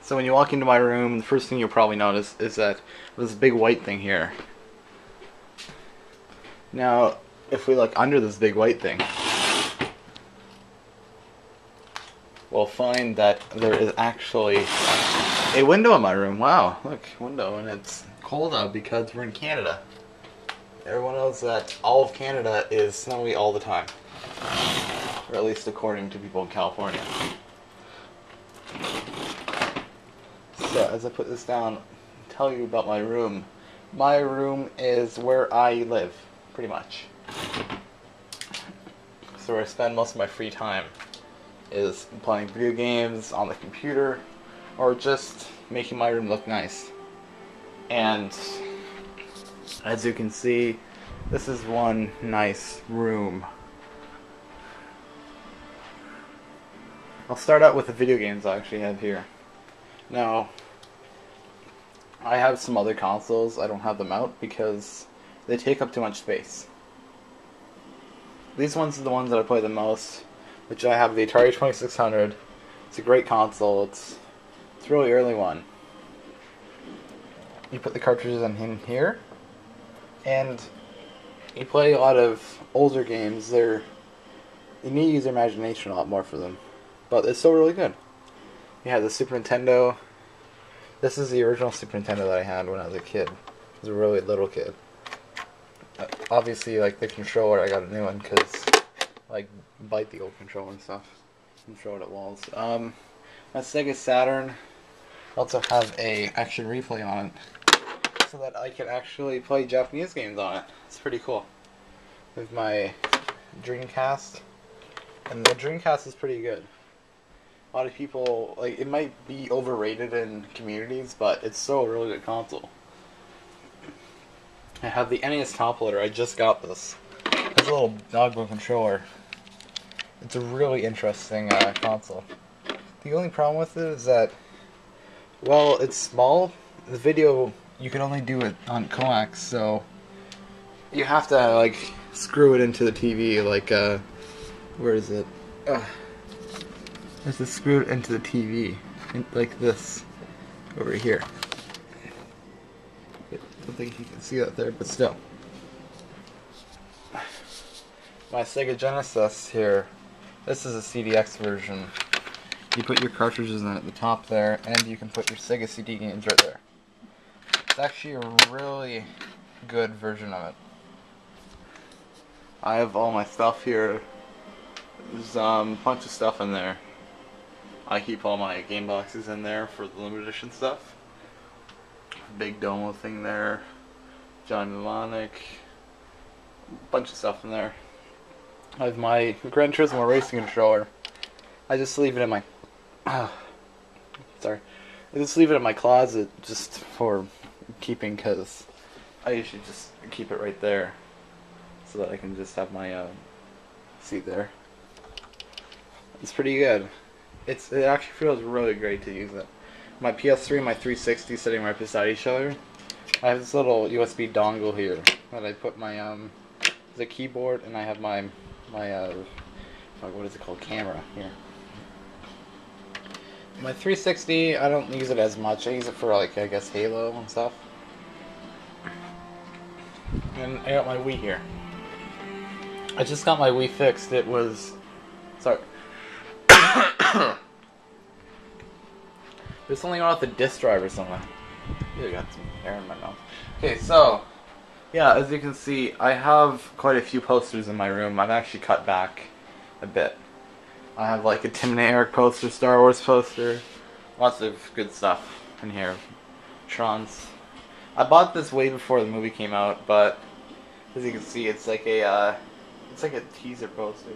So when you walk into my room, the first thing you'll probably notice is that there's this big white thing here. Now, if we look under this big white thing, we'll find that there is actually a window in my room. Wow, look, window, and it's cold out because we're in Canada. Everyone knows that all of Canada is snowy all the time. Or at least according to people in California. So as I put this down, I'll tell you about my room. My room is where I live, pretty much. So where I spend most of my free time is playing video games on the computer or just making my room look nice. And as you can see, this is one nice room. I'll start out with the video games I actually have here. Now, I have some other consoles. I don't have them out because they take up too much space. These ones are the ones that I play the most, which I have the Atari 2600. It's a great console. It's a really early one. You put the cartridges in here, and you play a lot of older games. You need to use your imagination a lot more for them, but it's still really good. You have the Super Nintendo. This is the original Super Nintendo that I had when I was a kid. I was a really little kid. Obviously, like the controller, I got a new one because I bite the old controller and stuff and throw it at walls. My Sega Saturn also have a action replay on it, so that I can actually play Japanese games on it. It's pretty cool. With my Dreamcast, and the Dreamcast is pretty good. A lot of people, it might be overrated in communities, but it's still a really good console. I have the NES Top Loader. I just got this. It's a little doggo controller. It's a really interesting console. The only problem with it is that, well, it's small. The video, you can only do it on coax, so you have to, screw it into the TV, where is it? You have to screw it into the TV, like this, over here. I don't think you can see that there, but still. My Sega Genesis here, this is a CDX version. You put your cartridges in at the top there, and you can put your Sega CD games right there. It's actually a really good version of it. I have all my stuff here. There's a bunch of stuff in there. I keep all my game boxes in there for the limited edition stuff. Big Domo thing there. John Mnemonic. Bunch of stuff in there. I have my Gran Turismo racing controller. I just leave it in my sorry. I just leave it in my closet just for keeping, because I usually just keep it right there so that I can just have my seat there. It's pretty good. It actually feels really great to use it. My PS3 and my 360 sitting right beside each other. I have this little USB dongle here that I put my the keyboard, and I have my what is it called, camera here. My 360, I don't use it as much. I use it for I guess Halo and stuff. And I got my Wii here. I just got my Wii fixed. It was sorry. There's something wrong with the disk drive or something. I got some air in my mouth. Okay, so yeah, as you can see, I have quite a few posters in my room. I've actually cut back a bit. I have a Tim and Eric poster, Star Wars poster, lots of good stuff in here. Tron's. I bought this way before the movie came out, but as you can see, it's like a teaser poster.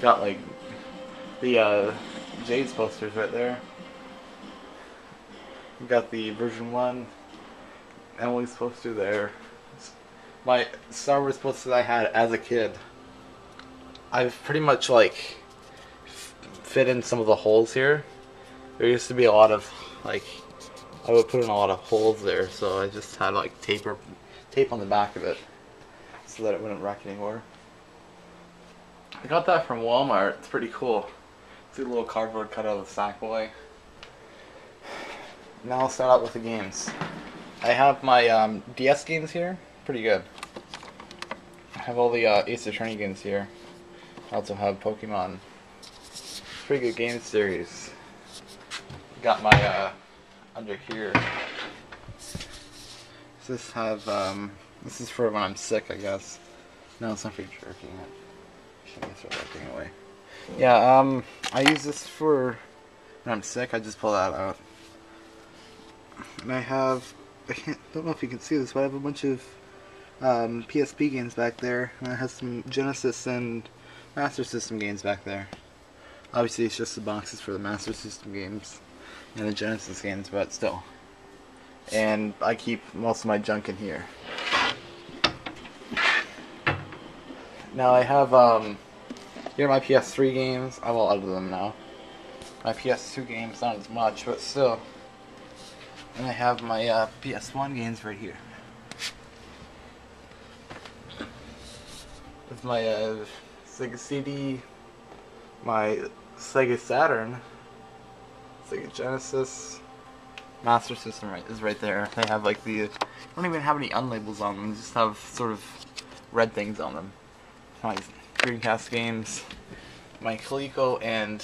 Got the Jade's posters right there. We got the version 1, Emily's poster there. My Star Wars poster that I had as a kid. I've pretty much fit in some of the holes here. There used to be a lot of I would put in a lot of holes there, so I just had tape on the back of it so that it wouldn't wreck anymore. I got that from Walmart. It's pretty cool. It's a little cardboard cut out of the Sackboy. Now I'll start out with the games. I have my DS games here. Pretty good. I have all the Ace Attorney games here. I also have Pokemon. Pretty good game series. Got my under here. Does this have this is for when I'm sick, I guess. No, it's not for jerking it. Shouldn't throw that thing away. Yeah, I use this for when I'm sick. I just pull that out. And I don't know if you can see this, but I have a bunch of PSP games back there. And I have some Genesis and Master System games back there. Obviously, it's just the boxes for the Master System games and the Genesis games, but still. And I keep most of my junk in here. Now I have here are my PS3 games. I have a lot of them now. My PS2 games, not as much, but still. And I have my PS1 games right here. With my Sega CD, my Sega Saturn, Sega Genesis, Master System is right there. They have like I don't even have any unlabels on them. They just have sort of red things on them. My Dreamcast games, my Coleco and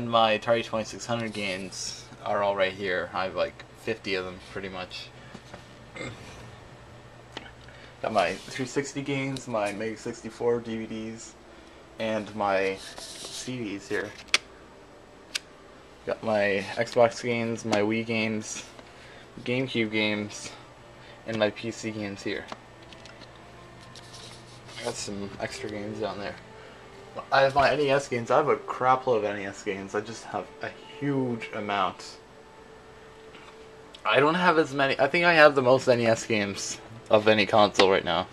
my Atari 2600 games are all right here. I have like 50 of them, pretty much. Got my 360 games, my Mega 64 DVDs, and my CDs here. Got my Xbox games, my Wii games, GameCube games, and my PC games here. I got some extra games down there. I have my NES games. I have a crap load of NES games. I just have a huge amount. I don't have as many. I think I have the most NES games of any console right now.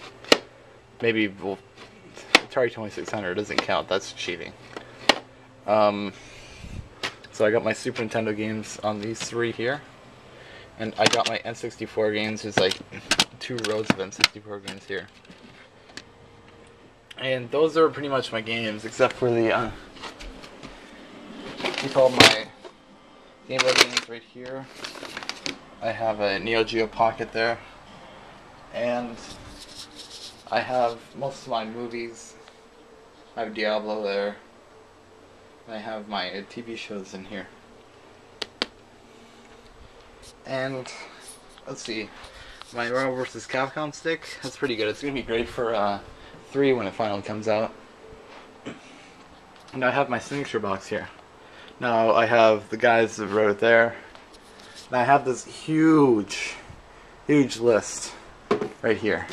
Maybe Atari 2600 doesn't count. That's cheating. So I got my Super Nintendo games on these three here. And I got my N64 games. There's like 2 rows of N64 games here. And those are pretty much my games, except for the, my Game Boy games right here. I have a Neo Geo Pocket there. And I have most of my movies. I have Diablo there. I have my TV shows in here. And, let's see, my Marvel vs. Capcom stick, that's pretty good. It's going to be great for 3 when it finally comes out. And I have my signature box here. Now I have the guys that wrote it there. And I have this huge list right here.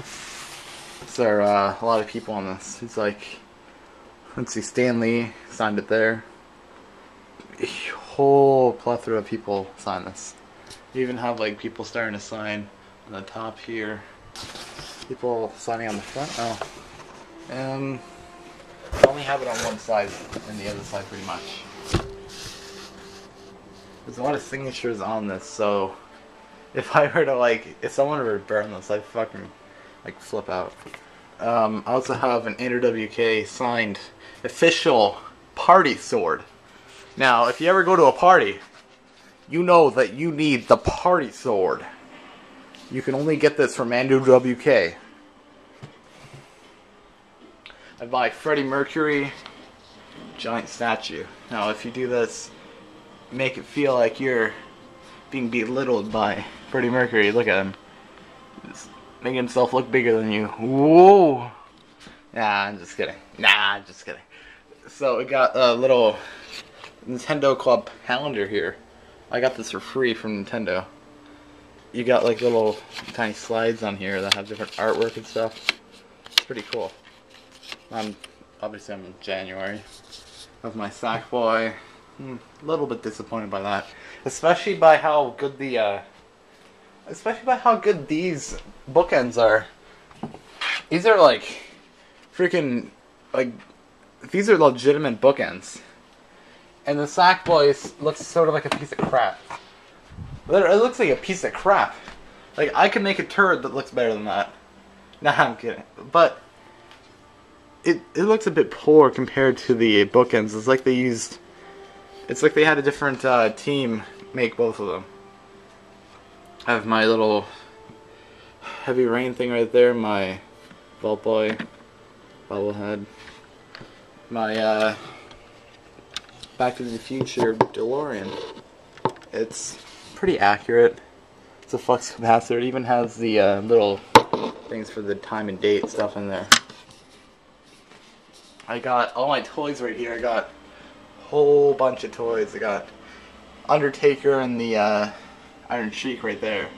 So there are a lot of people on this. It's like, let's see, Stan Lee signed it there. A whole plethora of people signed this. You even have like people starting to sign on the top here. People signing on the front. Oh. I only have it on one side and the other side pretty much. There's a lot of signatures on this, so if I were to if someone were to burn this, I'd fucking flip out. I also have an InterWK signed official party sword. Now, if you ever go to a party, you know that you need the party sword. You can only get this from InterWK. I buy Freddie Mercury giant statue. Now, if you do this, make it feel like you're being belittled by Freddie Mercury. Look at him. He's making himself look bigger than you. Whoa! Nah, I'm just kidding. So, we got a little Nintendo Club calendar here. I got this for free from Nintendo. You got like little tiny slides on here that have different artwork and stuff. It's pretty cool. Obviously I'm in January. Of my Sackboy. A little bit disappointed by that, especially by how good these bookends are. These are like freaking these are legitimate bookends, and the Sackboy looks sort of like a piece of crap. It looks like a piece of crap. Like I could make a turd that looks better than that. Nah, I'm kidding, but it looks a bit poor compared to the bookends. It's like they used It's like they had a different team make both of them. I have my little Heavy Rain thing right there, my Vault Boy bobblehead, my Back to the Future DeLorean. It's pretty accurate. It's a flux capacitor. It even has the little things for the time and date stuff in there. I got all my toys right here. I got a whole bunch of toys. I got Undertaker and the Iron Sheik right there.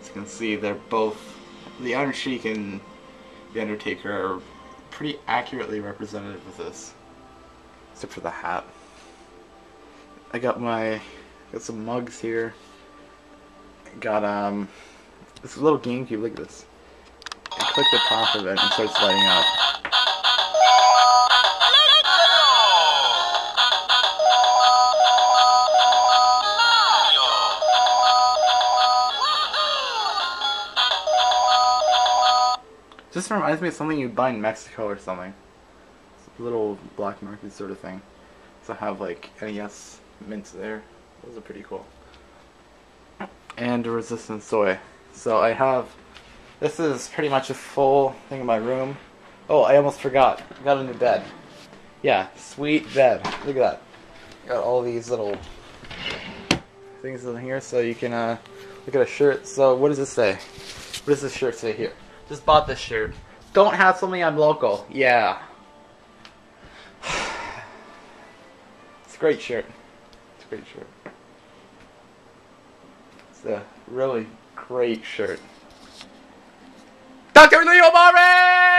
As you can see, they're both, the Iron Sheik and the Undertaker are pretty accurately represented with this, except for the hat. I got some mugs here. I got this little GameCube. Look at this. I click the top of it and it starts lighting up. This reminds me of something you'd buy in Mexico or something. It's a little black market sort of thing. So I have like NES mints there. Those are pretty cool. And a resistant soy. So I have, this is pretty much a full thing in my room. Oh, I almost forgot. I got a new bed. Yeah, sweet bed. Look at that. Got all these little things in here so you can look at a shirt. So what does this say? What does this shirt say here? Just bought this shirt. Don't hassle me, I'm local. Yeah. It's a great shirt. It's a great shirt. It's a really great shirt. Dr. Leo Marvin!